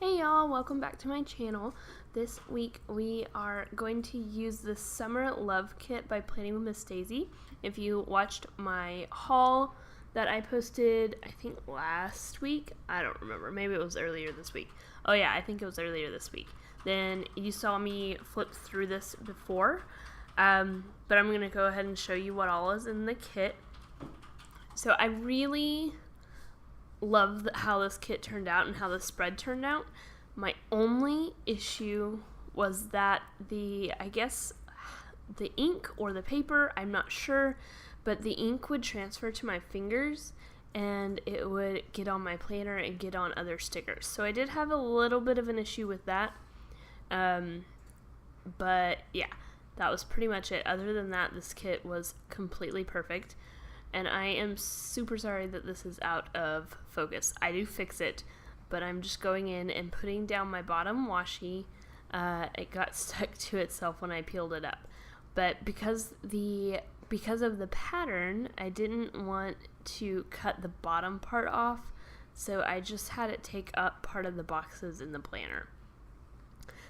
Hey y'all, welcome back to my channel. This week we are going to use the Summer Love Kit by Planning with Miss Daisy. If you watched my haul that I posted, I think last week, I don't remember, maybe it was earlier this week. Oh yeah, I think it was earlier this week. Then you saw me flip through this before, but I'm going to go ahead and show you what all is in the kit. So I really love how this kit turned out and how the spread turned out. My only issue was that the ink or the paper, I'm not sure, but the ink would transfer to my fingers and it would get on my planner and get on other stickers. So I did have a little bit of an issue with that. But yeah, that was pretty much it. Other than that, this kit was completely perfect. And I am super sorry that this is out of focus. I do fix it, but I'm just going in and putting down my bottom washi. It got stuck to itself when I peeled it up. But because of the pattern, I didn't want to cut the bottom part off, so I just had it take up part of the boxes in the planner.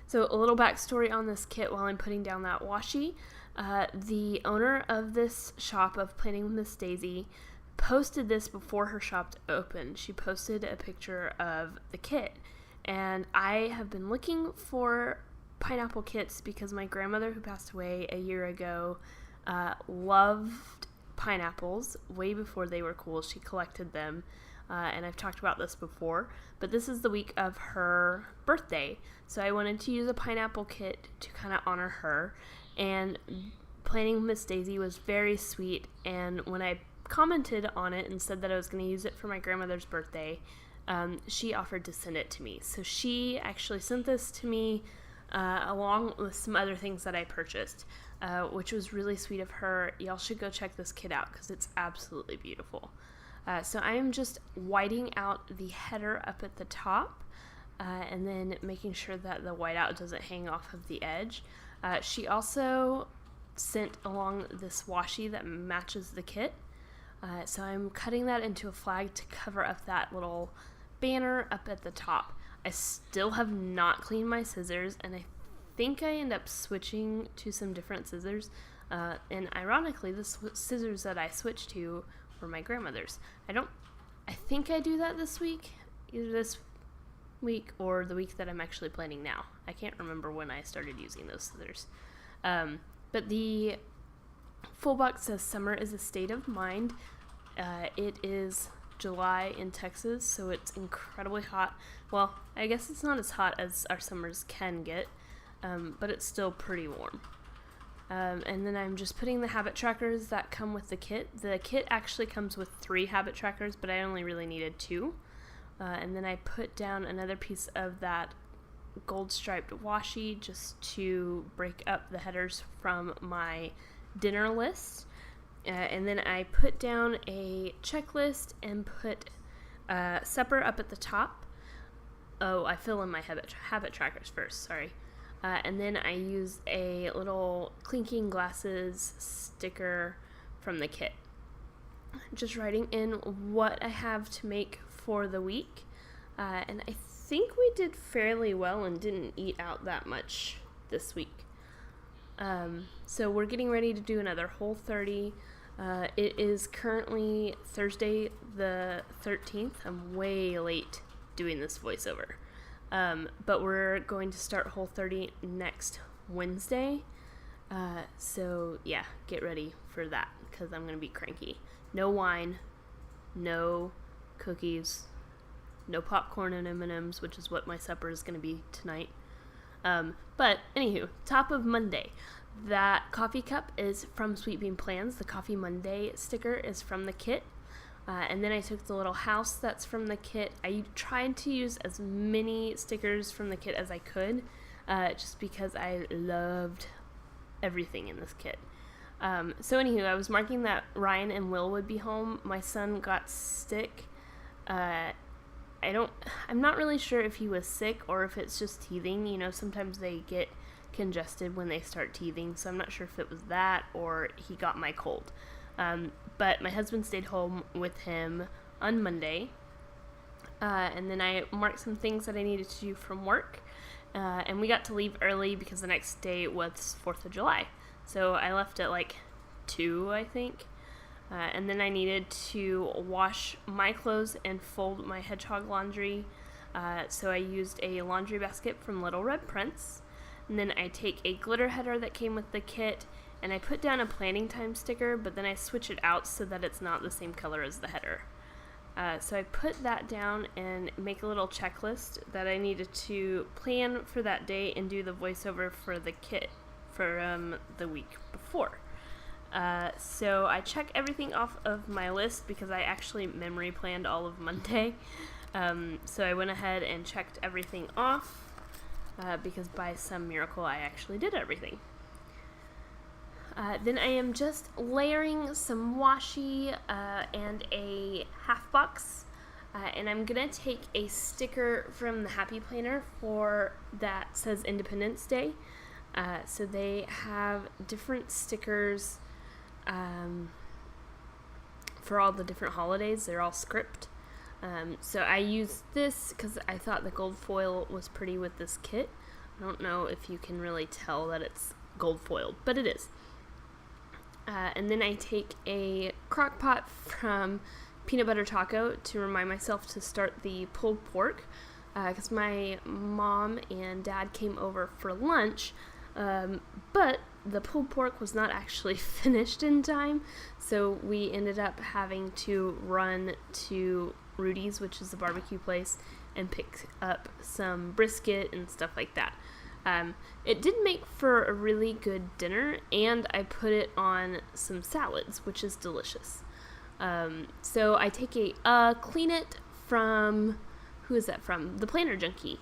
So a little backstory on this kit while I'm putting down that washi. The owner of this shop of Planning with Miss Daisy posted this before her shop opened. She posted a picture of the kit, and I have been looking for pineapple kits because my grandmother, who passed away a year ago, loved pineapples way before they were cool. She collected them, and I've talked about this before, but this is the week of her birthday, so I wanted to use a pineapple kit to kind of honor her. And Planning with Miss Daisy was very sweet, and when I commented on it and said that I was going to use it for my grandmother's birthday, she offered to send it to me. So she actually sent this to me along with some other things that I purchased, which was really sweet of her. Y'all should go check this kit out because it's absolutely beautiful. So I am just whiting out the header up at the top, and then making sure that the whiteout doesn't hang off of the edge. She also sent along this washi that matches the kit. So I'm cutting that into a flag to cover up that little banner up at the top. I still have not cleaned my scissors, and I think I end up switching to some different scissors. And ironically, the scissors that I switched to were my grandmother's. I think I do that this week, either this week or the week that I'm actually planning now. I can't remember when I started using those scissors. But the full box says summer is a state of mind. It is July in Texas, so it's incredibly hot. Well, I guess it's not as hot as our summers can get, but it's still pretty warm. And then I'm just putting the habit trackers that come with the kit. The kit actually comes with 3 habit trackers, but I only really needed 2. And then I put down another piece of that gold striped washi just to break up the headers from my dinner list. And then I put down a checklist and put supper up at the top. Oh, I fill in my habit trackers first, sorry. And then I use a little clinking glasses sticker from the kit. Just writing in what I have to make for the week. And I think we did fairly well and didn't eat out that much this week. So we're getting ready to do another Whole30. It is currently Thursday the 13th. I'm way late doing this voiceover. But we're going to start Whole30 next Wednesday. So yeah, get ready for that because I'm going to be cranky. No wine, no cookies, no popcorn and M&Ms, which is what my supper is going to be tonight. But anywho, top of Monday. That coffee cup is from Sweet Bean Plans. The Coffee Monday sticker is from the kit. And then I took the little house that's from the kit. I tried to use as many stickers from the kit as I could, just because I loved everything in this kit. So anywho, I was marking that Ryan and Will would be home. My son got sick. I'm not really sure if he was sick or if it's just teething. You know, sometimes they get congested when they start teething, so I'm not sure if it was that or he got my cold. But my husband stayed home with him on Monday. And then I marked some things that I needed to do from work. And we got to leave early because the next day was 4th of July. So I left at like 2, I think. And then I needed to wash my clothes and fold my hedgehog laundry. So I used a laundry basket from Little Red Prince. And then I take a glitter header that came with the kit, and I put down a planning time sticker, but then I switch it out so that it's not the same color as the header. So I put that down and make a little checklist that I needed to plan for that day and do the voiceover for the kit for the week before. So I check everything off of my list because I actually memory planned all of Monday. So I went ahead and checked everything off because by some miracle I actually did everything. Then I am just layering some washi and a half box, and I'm gonna take a sticker from the Happy Planner for that says Independence Day. So they have different stickers for all the different holidays. They're all script. So I used this because I thought the gold foil was pretty with this kit. I don't know if you can really tell that it's gold foiled, but it is. And then I take a crock pot from Peanut Butter Taco to remind myself to start the pulled pork because my mom and dad came over for lunch, but the pulled pork was not actually finished in time, so we ended up having to run to Rudy's, which is a barbecue place, and pick up some brisket and stuff like that. It did make for a really good dinner, and I put it on some salads, which is delicious. So I take a Clean It from, who is that from? The Planner Junkie.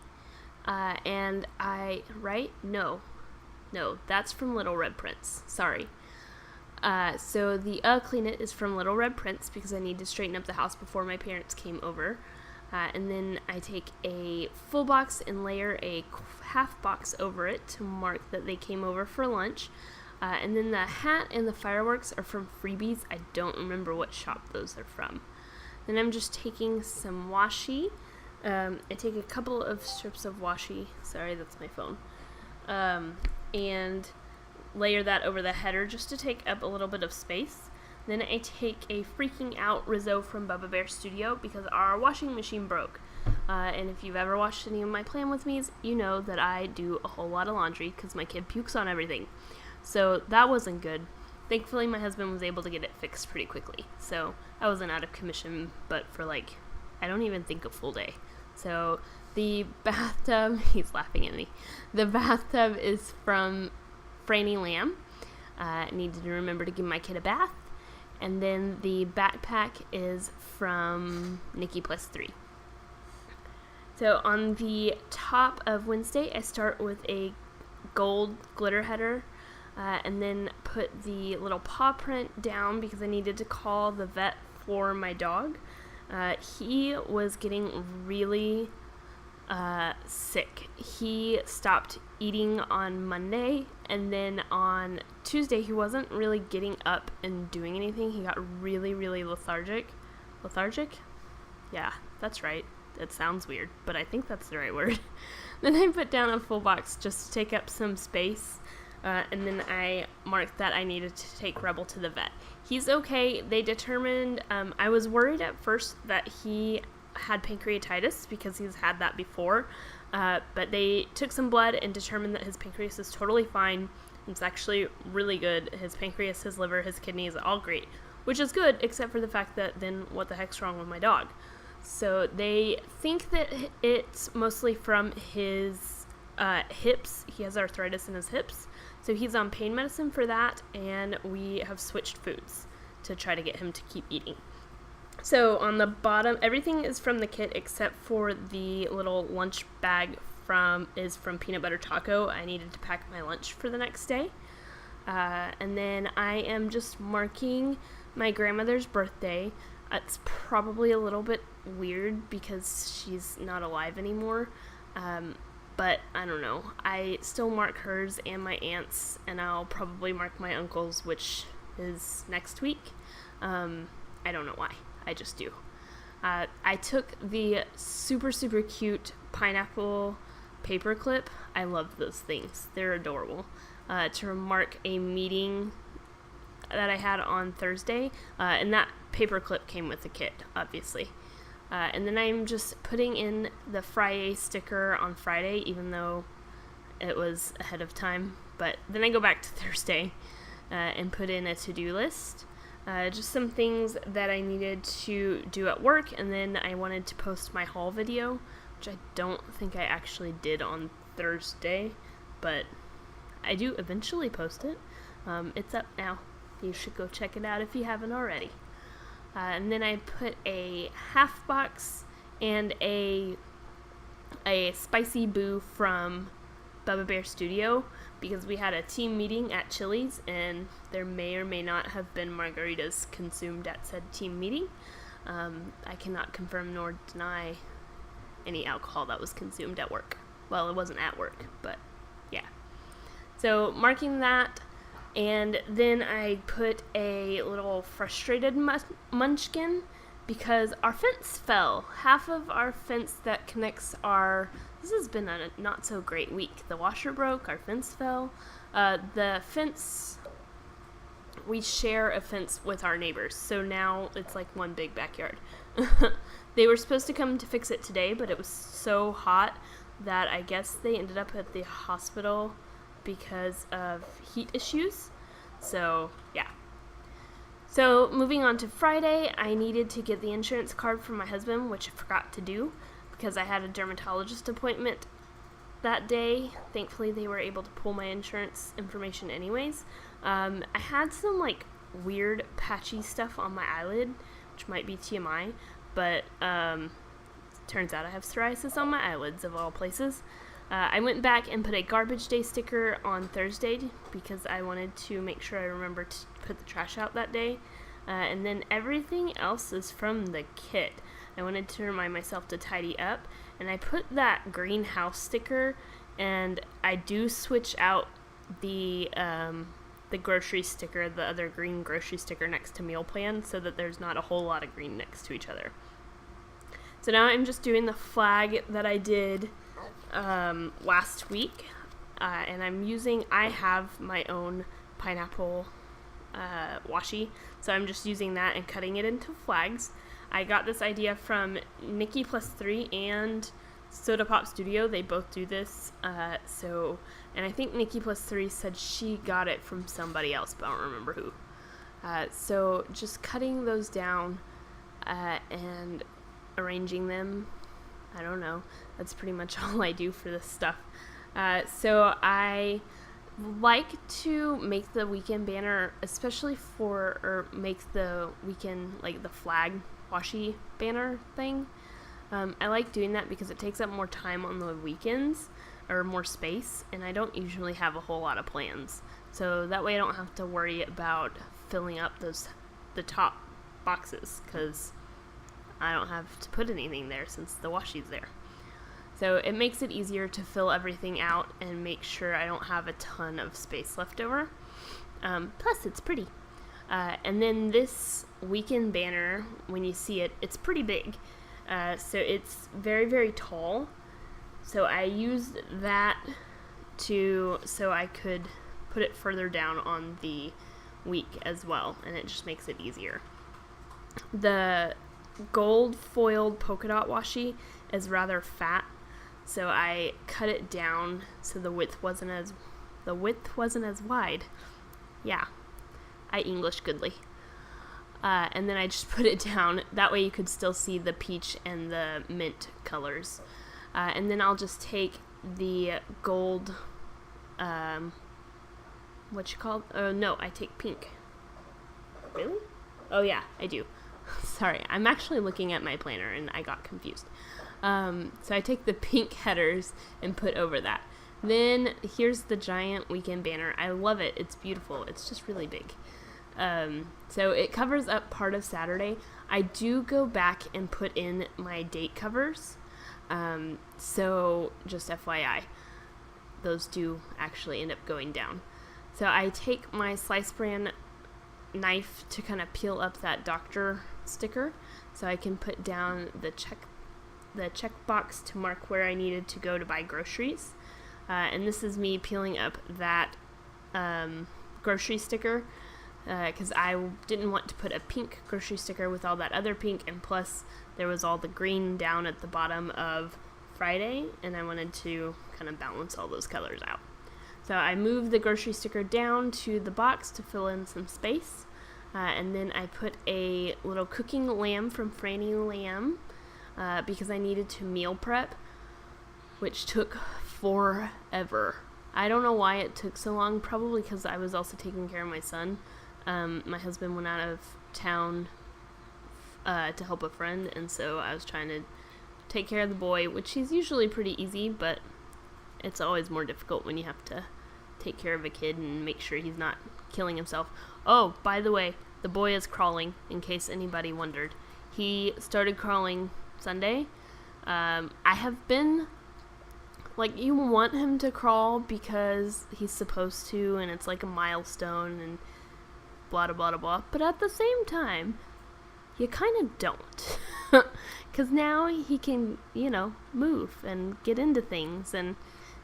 And I, right? No, that's from Little Red Prince. Sorry. So the Clean It is from Little Red Prince because I need to straighten up the house before my parents came over. And then I take a full box and layer a half box over it to mark that they came over for lunch. And then the hat and the fireworks are from Freebies. I don't remember what shop those are from. Then I'm just taking some washi. I take a couple of strips of washi. Sorry, that's my phone. And layer that over the header just to take up a little bit of space. Then I take a Freaking Out Rizzo from Bubba Bear Studio because our washing machine broke. And if you've ever watched any of my Plan With Me's, you know that I do a whole lot of laundry because my kid pukes on everything. So that wasn't good. Thankfully, my husband was able to get it fixed pretty quickly. So I wasn't out of commission, but for I don't even think a full day. So the bathtub, he's laughing at me. The bathtub is from Franny Lamb. I needed to remember to give my kid a bath. And then the backpack is from Nikki Plus 3. So on the top of Wednesday, I start with a gold glitter header and then put the little paw print down because I needed to call the vet for my dog. He was getting really sick. He stopped eating on Monday, and then on Tuesday he wasn't really getting up and doing anything. He got really, really lethargic. Yeah, that's right. It sounds weird, but I think that's the right word. Then I put down a full box just to take up some space, and then I marked that I needed to take Rebel to the vet. He's okay. They determined, I was worried at first that he had pancreatitis because he's had that before, but they took some blood and determined that his pancreas is totally fine. It's actually really good. His pancreas, his liver, his kidneys, all great, which is good, except for the fact that then what the heck's wrong with my dog? So they think that it's mostly from his hips. He has arthritis in his hips, so he's on pain medicine for that, and we have switched foods to try to get him to keep eating. So on the bottom, everything is from the kit except for the little lunch bag from Peanut Butter Taco. I needed to pack my lunch for the next day. And then I am just marking my grandmother's birthday. It's probably a little bit weird because she's not alive anymore. But I don't know. I still mark hers and my aunt's, and I'll probably mark my uncle's, which is next week. I don't know why. I just do. I took the super, super cute pineapple paperclip. I love those things. They're adorable. To mark a meeting that I had on Thursday. And that paperclip came with the kit, obviously. And then I'm just putting in the Friday sticker on Friday, even though it was ahead of time. But then I go back to Thursday and put in a to-do list. Just some things that I needed to do at work, and then I wanted to post my haul video, which I don't think I actually did on Thursday, but I do eventually post it. It's up now. You should go check it out if you haven't already. And then I put a half box and a spicy boo from Bubba Bear Studio, because we had a team meeting at Chili's, and there may or may not have been margaritas consumed at said team meeting. I cannot confirm nor deny any alcohol that was consumed at work. Well, it wasn't at work, but yeah. So marking that, and then I put a little frustrated munchkin because our fence fell. Half of our fence that connects our... This has been a not so great week. The washer broke, our fence fell. The fence, we share a fence with our neighbors, so now it's like one big backyard. They were supposed to come to fix it today, but it was so hot that I guess they ended up at the hospital because of heat issues. So, yeah. So, moving on to Friday, I needed to get the insurance card for my husband, which I forgot to do, because I had a dermatologist appointment that day. Thankfully, they were able to pull my insurance information anyways. I had some, like, weird patchy stuff on my eyelid, which might be TMI, but turns out I have psoriasis on my eyelids, of all places. I went back and put a garbage day sticker on Thursday because I wanted to make sure I remember to put the trash out that day. And then everything else is from the kit. I wanted to remind myself to tidy up, and I put that greenhouse sticker, and I do switch out the grocery sticker, the other green grocery sticker next to meal plan, so that there's not a whole lot of green next to each other. So now I'm just doing the flag that I did last week, and I have my own pineapple washi, so I'm just using that and cutting it into flags. I got this idea from Nikki Plus 3 and Soda Pop Studio. They both do this. And I think Nikki Plus 3 said she got it from somebody else, but I don't remember who. So just cutting those down and arranging them. I don't know. That's pretty much all I do for this stuff. So I like to make the weekend banner, especially make the weekend, like the flag washi banner thing. I like doing that because it takes up more time on the weekends, or more space, and I don't usually have a whole lot of plans. So that way I don't have to worry about filling up the top boxes, because I don't have to put anything there since the washi's there. So it makes it easier to fill everything out and make sure I don't have a ton of space left over. Plus, it's pretty. And then this weekend banner, when you see it, it's pretty big. So it's very, very tall. So I used that so I could put it further down on the week as well, and it just makes it easier. The gold foiled polka dot washi is rather fat, so I cut it down so the width wasn't as wide. Yeah, I English goodly. And then I just put it down. That way you could still see the peach and the mint colors. And then I'll just take the gold, I take pink. Really? Oh yeah, I do. Sorry, I'm actually looking at my planner and I got confused. So I take the pink headers and put over that. Then here's the giant weekend banner. I love it. It's beautiful. It's just really big. So it covers up part of Saturday. I do go back and put in my date covers. So just FYI, those do actually end up going down. So I take my slice brand knife to kind of peel up that doctor sticker, so I can put down the check box to mark where I needed to go to buy groceries. And this is me peeling up that grocery sticker, because I didn't want to put a pink grocery sticker with all that other pink, and plus there was all the green down at the bottom of Friday, and I wanted to kind of balance all those colors out. So I moved the grocery sticker down to the box to fill in some space, and then I put a little cooking lamb from Franny Lamb, because I needed to meal prep, which took forever. I don't know why it took so long, probably because I was also taking care of my son. My husband went out of town to help a friend, and so I was trying to take care of the boy, which is usually pretty easy, but it's always more difficult when you have to take care of a kid and make sure he's not killing himself. Oh, by the way, the boy is crawling, in case anybody wondered. He started crawling Sunday. I have been, like, you want him to crawl because he's supposed to, and it's like a milestone, and blah, blah, blah, blah. But at the same time, you kind of don't. Because now he can, move and get into things, and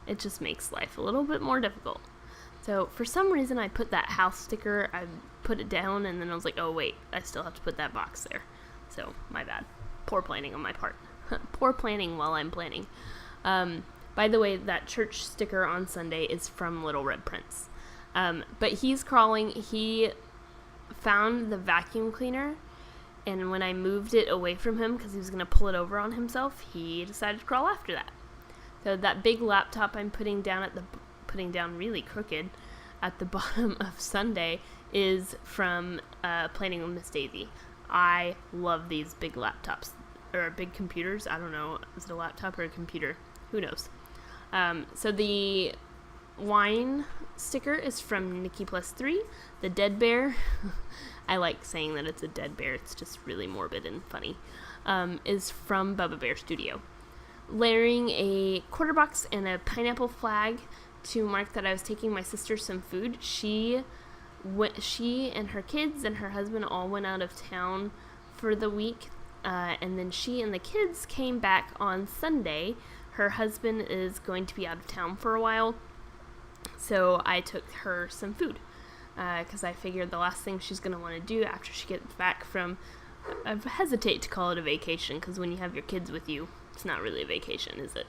it just makes life a little bit more difficult. So for some reason, I put that house sticker, I put it down, and then I was like, oh wait, I still have to put that box there. So, my bad. Poor planning on my part. Poor planning while I'm planning. By the way, that church sticker on Sunday is from Little Red Prince. But he's crawling. He found the vacuum cleaner, and when I moved it away from him because he was going to pull it over on himself, he decided to crawl after that. So that big laptop I'm putting down really crooked at the bottom of Sunday is from Planning with Miss Daisy. I love these big laptops, or big computers. I don't know, is it a laptop or a computer? Who knows? So the wine sticker is from Nikki Plus 3. The dead bear, I like saying that it's a dead bear, it's just really morbid and funny, is from Bubba Bear Studio. Layering a quarter box and a pineapple flag to mark that I was taking my sister some food. She and her kids and her husband all went out of town for the week, and then she and the kids came back on Sunday. Her husband is going to be out of town for a while, so I took her some food, because I figured the last thing she's going to want to do after she gets back from, I hesitate to call it a vacation, because when you have your kids with you, it's not really a vacation, is it?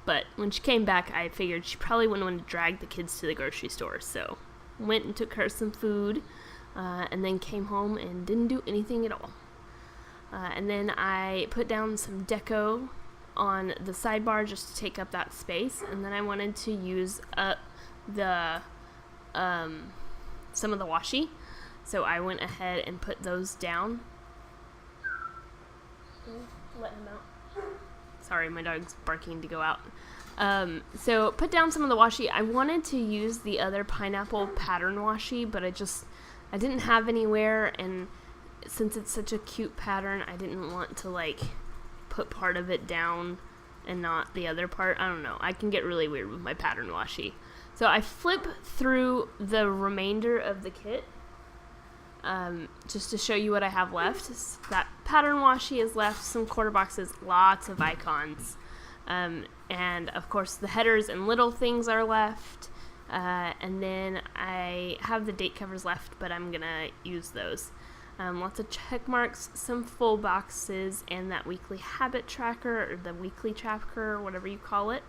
But when she came back, I figured she probably wouldn't want to drag the kids to the grocery store, so went and took her some food, and then came home and didn't do anything at all. And then I put down some deco on the sidebar just to take up that space, and then I wanted to use up the some of the washi, so I went ahead and put those down. Let him out. Sorry, my dog's barking to go out. So put down some of the washi. I wanted to use the other pineapple pattern washi, but I didn't have anywhere, and since it's such a cute pattern, I didn't want to put part of it down and not the other part. I don't know. I can get really weird with my pattern washi. So I flip through the remainder of the kit, just to show you what I have left. That pattern washi is left, some quarter boxes, lots of icons, and of course the headers and little things are left, and then I have the date covers left, but I'm gonna use those. Lots of check marks, some full boxes, and that weekly habit tracker, or the weekly tracker, or whatever you call it,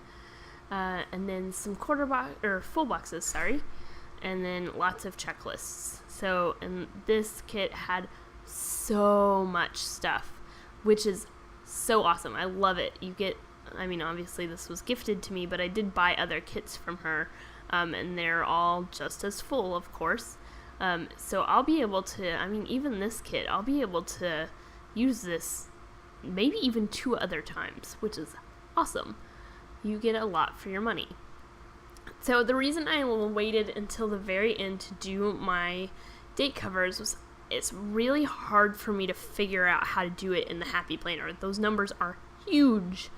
and then some full boxes, sorry, and then lots of checklists. So, and this kit had so much stuff, which is so awesome. I love it. Obviously this was gifted to me, but I did buy other kits from her, and they're all just as full, of course. So I'll be able to, even this kit, I'll be able to use this maybe even 2 other times, which is awesome. You get a lot for your money. So the reason I waited until the very end to do my date covers was it's really hard for me to figure out how to do it in the Happy Planner. Those numbers are huge.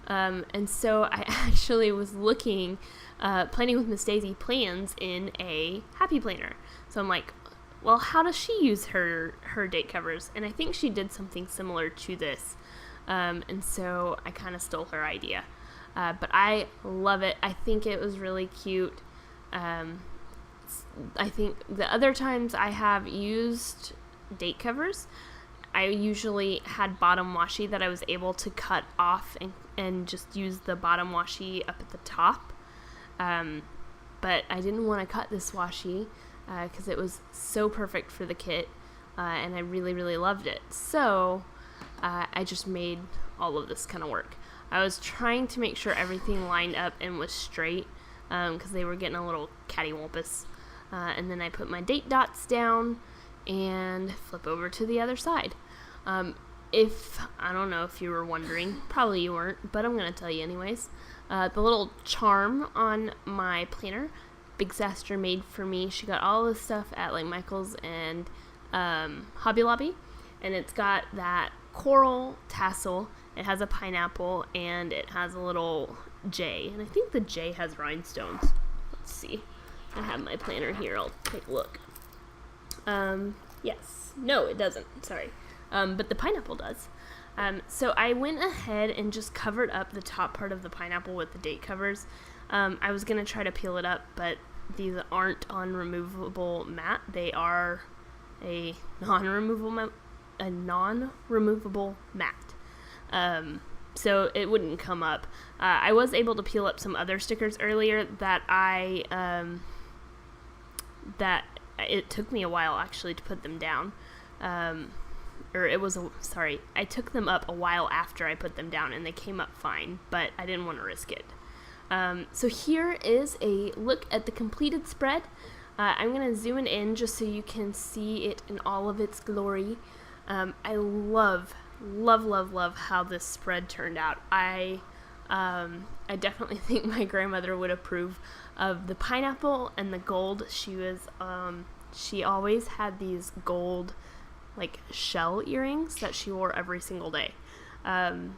And so I actually was looking, Planning with Miss Daisy plans in a Happy Planner. So I'm like, well, how does she use her date covers? And I think she did something similar to this. And so I kind of stole her idea. But I love it. I think it was really cute. I think the other times I have used date covers, I usually had bottom washi that I was able to cut off and just use the bottom washi up at the top. But I didn't want to cut this washi because it was so perfect for the kit, and I really, really loved it. So I just made all of this kind of work. I was trying to make sure everything lined up and was straight because they were getting a little cattywampus. And then I put my date dots down and flip over to the other side. I don't know if you were wondering, probably you weren't, but I'm going to tell you anyways. The little charm on my planner, Big Saster made for me. She got all this stuff at like Michael's and Hobby Lobby, and it's got that coral tassel. It has a pineapple and it has a little J, and I think the J has rhinestones. Let's see. I have my planner here. I'll take a look. Yes. No, it doesn't. Sorry. But the pineapple does. So I went ahead and just covered up the top part of the pineapple with the date covers. I was going to try to peel it up, but these aren't on removable mat. They are a non-removable mat. So it wouldn't come up. I was able to peel up some other stickers earlier that that it took me a while actually to put them down. I took them up a while after I put them down and they came up fine, but I didn't want to risk it. So here is a look at the completed spread. I'm going to zoom it in just so you can see it in all of its glory. I love how this spread turned out. I definitely think my grandmother would approve of the pineapple and the gold. She always had these gold like shell earrings that she wore every single day. And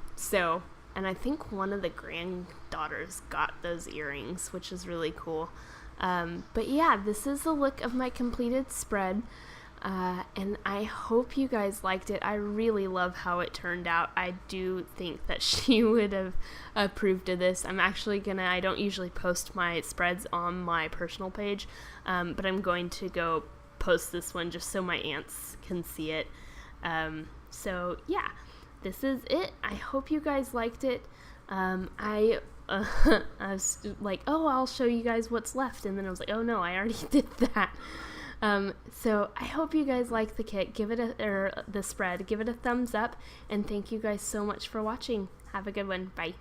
I think one of the granddaughters got those earrings, which is really cool. But yeah, this is the look of my completed spread. And I hope you guys liked it. I really love how it turned out. I do think that she would have approved of this. I'm actually I don't usually post my spreads on my personal page, but I'm going to go post this one just so my aunts can see it. So yeah, this is it. I hope you guys liked it. I was like, oh, I'll show you guys what's left. And then I was like, oh no, I already did that. So I hope you guys like the kit. The spread. Give it a thumbs up, and thank you guys so much for watching. Have a good one. Bye.